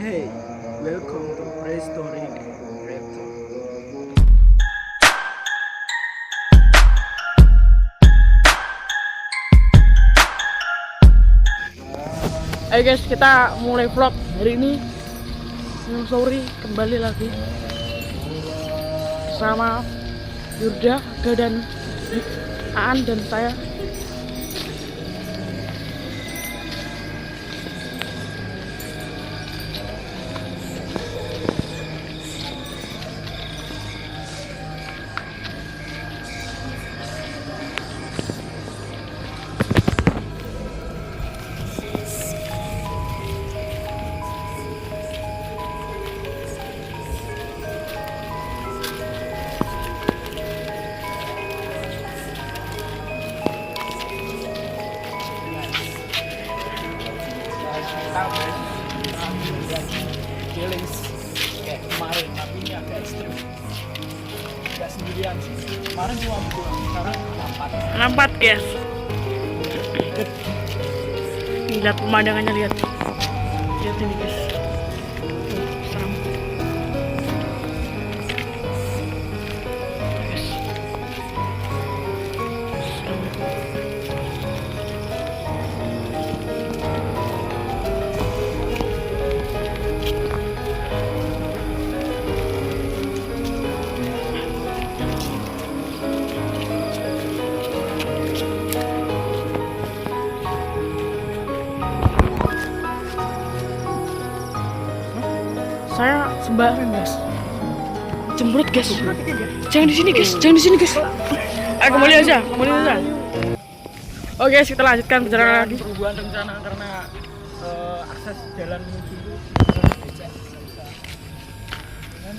Hey, welcome to Prehistory Reactor. Ayo guys, kita mulai vlog hari ini. Sorry, kembali lagi sama Juga dan AAN dan saya. Challenge kayak kemarin, tapi ini agak ekstrim. Gak sendirian sih. Kemarin cuma berdua, sekarang Nampak guys. Lihat pemandangannya, lihat ini guys. Serem. Guys. Saya sembarangan guys, cemberut guys. Jangan di sini guys, jangan di sini guys. Kembali aja. Oke guys, kita lanjutkan perjalanan lagi. Perubahan rencana karena akses jalan menuju itu becek. Dan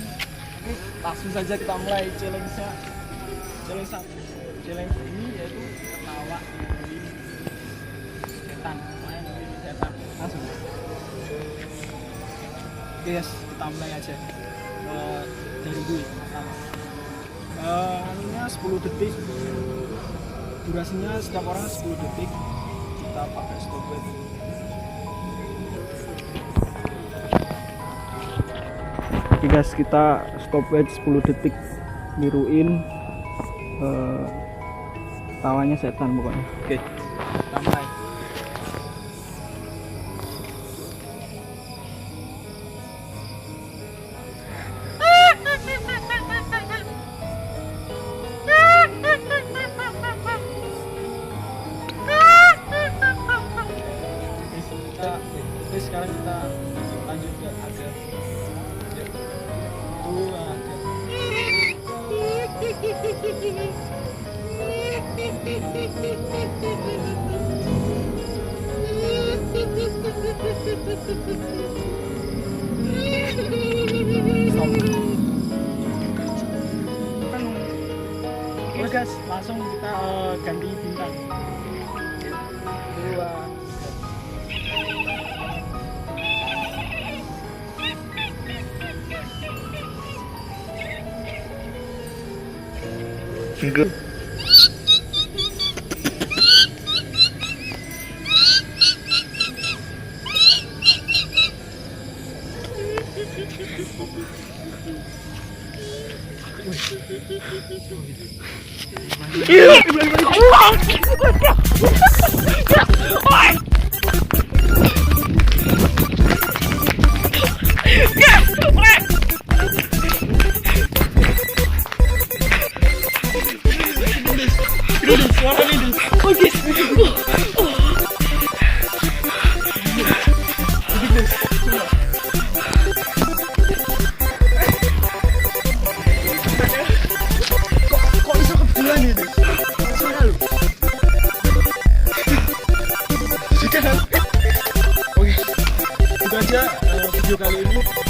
langsung saja kita mulai challenge-nya. Challenge ini yaitu ketawa dari setan. Langsung. Oke guys, kita mulai aja dari gue pertama. Anunya 10 detik, durasinya setiap orang 10 detik. Kita pakai stopwatch. Oke guys, kita stopwatch 10 detik, niruin tawanya setan pokoknya. Oke, kita mulai. Sekarang kita lanjut ke akhir. Oke guys, langsung kita ganti bintang. 2, 3. Good. Oke, itu aja video kali ini.